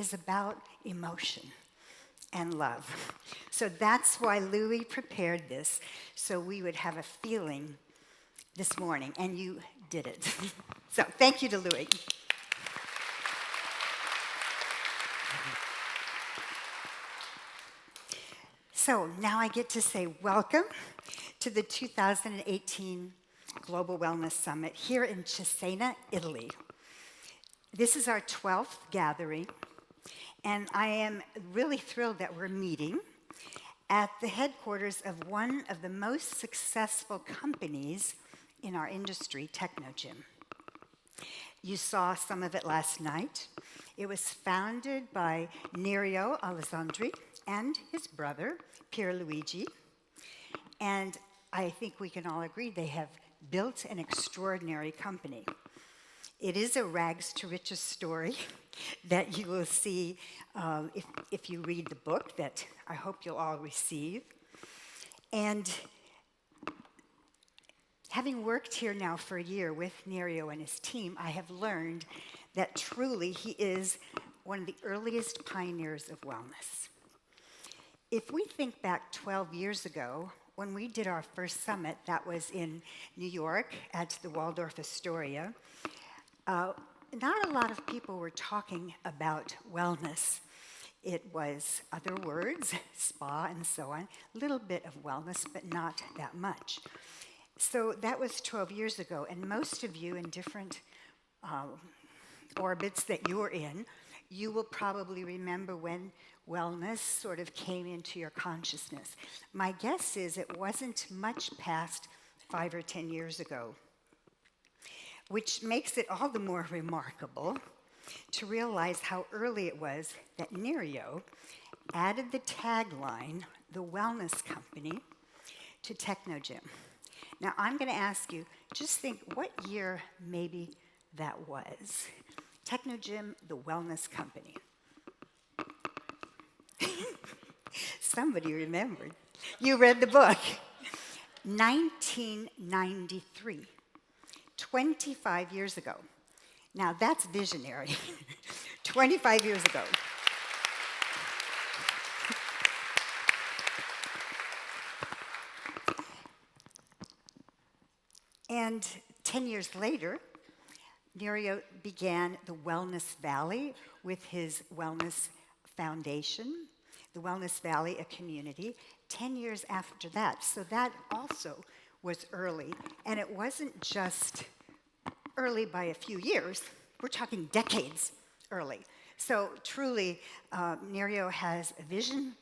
is about emotion and love. So that's why Louis prepared this, so we would have a feeling this morning, and you did it. So thank you to Louis. So now I get to say welcome to the 2018 Global Wellness Summit here in Cesena, Italy. This is our 12th gathering, and I am really thrilled that we're meeting at the headquarters of one of the most successful companies in our industry, Technogym. You saw some of it last night. It was founded by Nerio Alessandri and his brother, Pierluigi, and I think we can all agree they have built an extraordinary company. It is a rags to riches story that you will see if you read the book that I hope you'll all receive. And having worked here now for a year with Nerio and his team, I have learned that truly he is one of the earliest pioneers of wellness. If we think back 12 years ago, when we did our first summit, that was in New York at the Waldorf Astoria, not a lot of people were talking about wellness. It was other words, spa and so on, a little bit of wellness, but not that much. So that was 12 years ago, and most of you in different orbits that you're in, you will probably remember when wellness sort of came into your consciousness. My guess is it wasn't much past 5 or 10 years ago, which makes it all the more remarkable to realize how early it was that Nerio added the tagline, the wellness company, to Technogym. Now, I'm going to ask you, just think what year maybe that was. Technogym, the wellness company. Somebody remembered. You read the book. 1993, 25 years ago. Now, that's visionary. 25 years ago. And 10 years later, Nerio began the Wellness Valley with his Wellness Foundation, the Wellness Valley, a community, 10 years after that. So that also was early. And it wasn't just early by a few years. We're talking decades early. So truly, Nerio has a vision,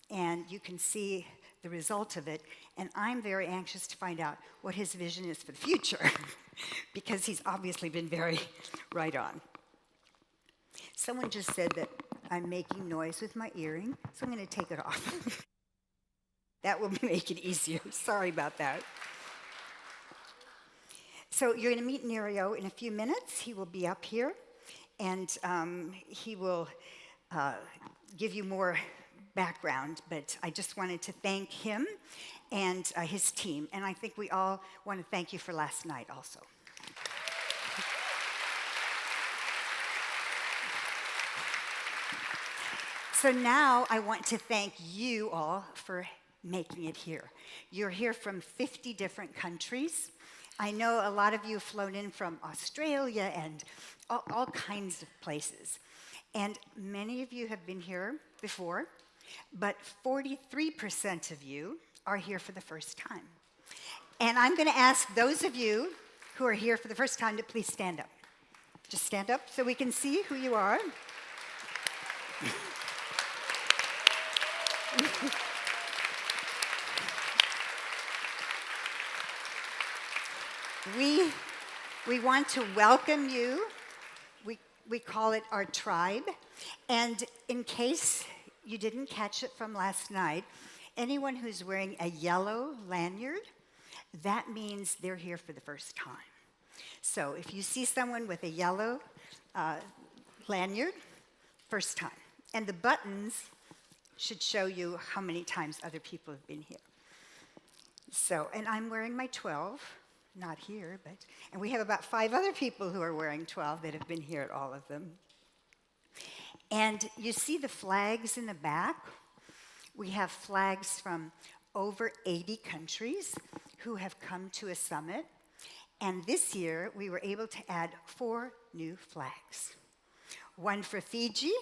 and you can see the result of it. And I'm very anxious to find out what his vision is for the future, because he's obviously been very right on. Someone just said that I'm making noise with my earring, so I'm going to take it off. That will make it easier. Sorry about that. So you're going to meet Nerio in a few minutes. He will be up here, and he will give you more background, but I just wanted to thank him and his team, and I think we all want to thank you for last night also. So now I want to thank you all for making it here. You're here from 50 different countries. I know a lot of you have flown in from Australia and all kinds of places. And many of you have been here before, but 43% of you are here for the first time. And I'm going to ask those of you who are here for the first time to please stand up. Just stand up so we can see who you are. We want to welcome you. We call it our tribe. And in case you didn't catch it from last night, anyone who's wearing a yellow lanyard, that means they're here for the first time. So if you see someone with a yellow lanyard, first time. And the buttons should show you how many times other people have been here. So, and I'm wearing my 12, not here, and we have about 5 other people who are wearing 12 that have been here at all of them. And you see the flags in the back. We have flags from over 80 countries who have come to a summit. And this year, we were able to add 4 new flags. One for Fiji,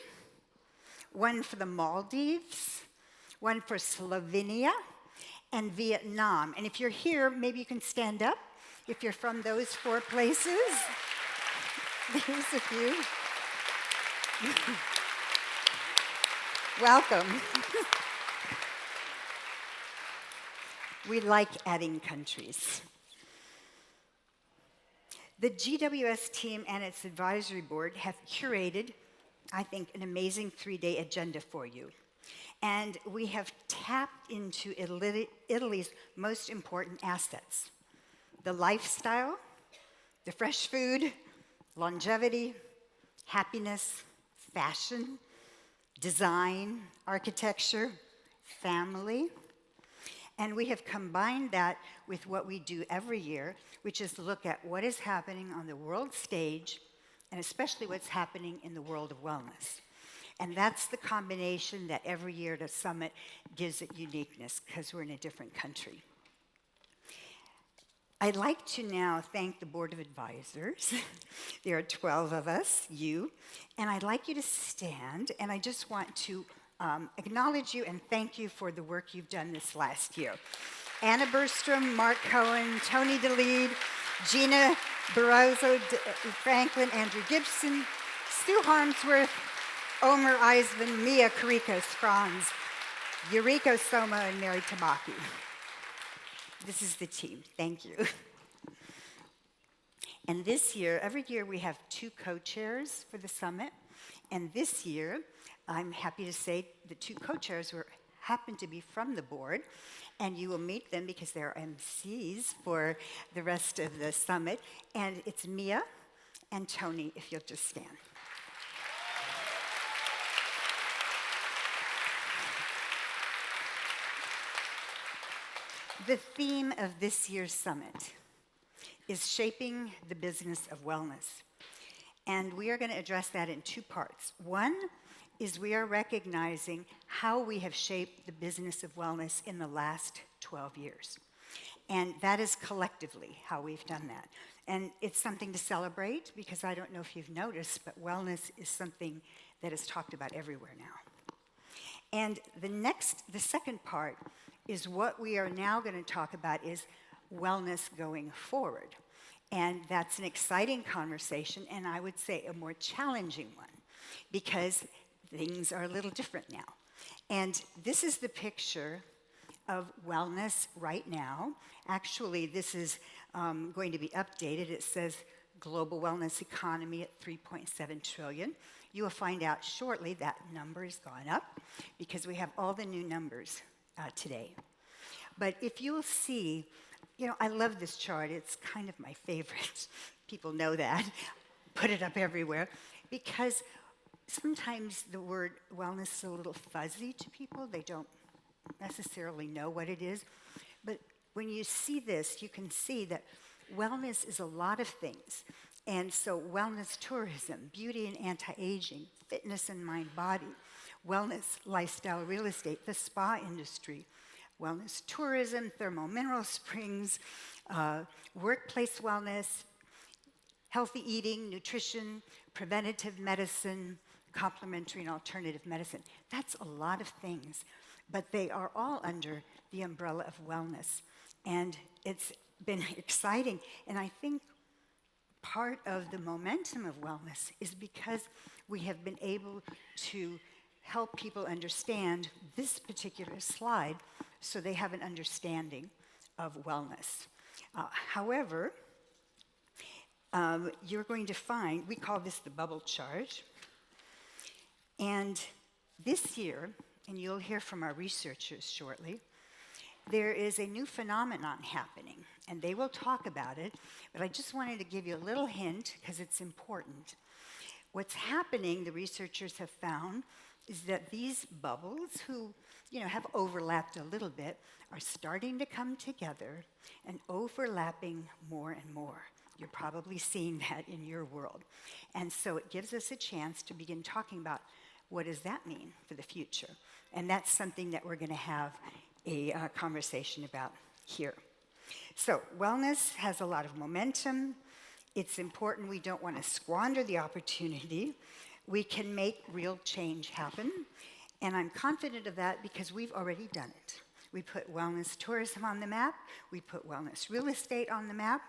one for the Maldives, one for Slovenia, and Vietnam. And if you're here, maybe you can stand up if you're from those 4 places. There's a few. Welcome. We like adding countries. The GWS team and its advisory board have curated, I think, an amazing 3-day agenda for you. And we have tapped into Italy's most important assets: the lifestyle, the fresh food, longevity, happiness, fashion, design, architecture, family. And we have combined that with what we do every year, which is to look at what is happening on the world stage, and especially what's happening in the world of wellness. And that's the combination that every year at a summit gives it uniqueness, because we're in a different country. I'd like to now thank the Board of Advisors. There are 12 of us, you, and I'd like you to stand, and I just want to acknowledge you and thank you for the work you've done this last year. Anna Berstrom, Mark Cohen, Tony DeLead, Gina Barroso, Franklin, Andrew Gibson, Stu Harmsworth, Omer Eisman, Mia Karikos, Franz, Yuriko Soma, and Mary Tamaki. This is the team. Thank you. And this year, every year we have 2 co-chairs for the summit. And this year, I'm happy to say the 2 co-chairs happen to be from the board. And you will meet them because they're MCs for the rest of the summit. And it's Mia and Tony, if you'll just stand. The theme of this year's summit is shaping the business of wellness. And we are going to address that in 2 parts. One is we are recognizing how we have shaped the business of wellness in the last 12 years. And that is collectively how we've done that. And it's something to celebrate, because I don't know if you've noticed, but wellness is something that is talked about everywhere now. And the second part is what we are now going to talk about is wellness going forward. And that's an exciting conversation, and I would say a more challenging one, because things are a little different now. And this is the picture of wellness right now. Actually, this is going to be updated. It says global wellness economy at 3.7 trillion. You will find out shortly that number has gone up, because we have all the new numbers today. But if you'll see, I love this chart. It's kind of my favorite. People know that. Put it up everywhere. Because sometimes the word wellness is a little fuzzy to people. They don't necessarily know what it is. But when you see this, you can see that wellness is a lot of things. And so wellness tourism, beauty and anti-aging, fitness and mind-body, wellness, lifestyle, real estate, the spa industry, wellness tourism, thermal mineral springs, workplace wellness, healthy eating, nutrition, preventative medicine, complementary and alternative medicine. That's a lot of things, but they are all under the umbrella of wellness. And it's been exciting. And I think part of the momentum of wellness is because we have been able to help people understand this particular slide so they have an understanding of wellness. However, you're going to find, we call this the bubble chart. And this year, and you'll hear from our researchers shortly, there is a new phenomenon happening, and they will talk about it, but I just wanted to give you a little hint because it's important. What's happening, the researchers have found, is that these bubbles, who have overlapped a little bit, are starting to come together and overlapping more and more. You're probably seeing that in your world. And so it gives us a chance to begin talking about what does that mean for the future? And that's something that we're going to have a conversation about here. So wellness has a lot of momentum. It's important. We don't want to squander the opportunity. We can make real change happen. And I'm confident of that because we've already done it. We put wellness tourism on the map, we put wellness real estate on the map,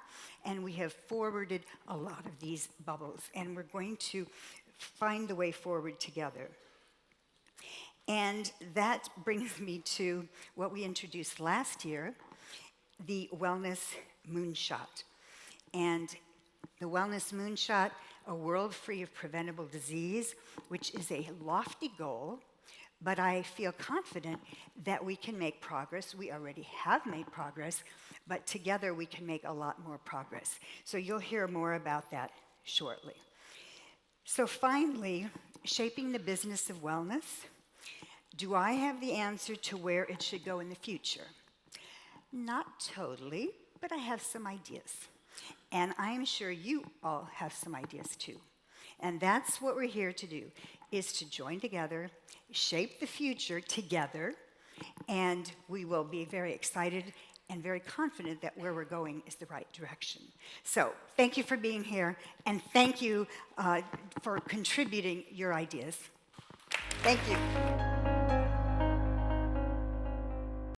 and we have forwarded a lot of these bubbles, and we're going to find the way forward together. And that brings me to what we introduced last year, the Wellness Moonshot. And the Wellness Moonshot, a world free of preventable disease, which is a lofty goal, but I feel confident that we can make progress. We already have made progress, but together we can make a lot more progress. So you'll hear more about that shortly. So finally, shaping the business of wellness. Do I have the answer to where it should go in the future? Not totally, but I have some ideas. And I'm sure you all have some ideas too. And that's what we're here to do, is to join together, shape the future together, and we will be very excited and very confident that where we're going is the right direction. So thank you for being here, and thank you for contributing your ideas. Thank you.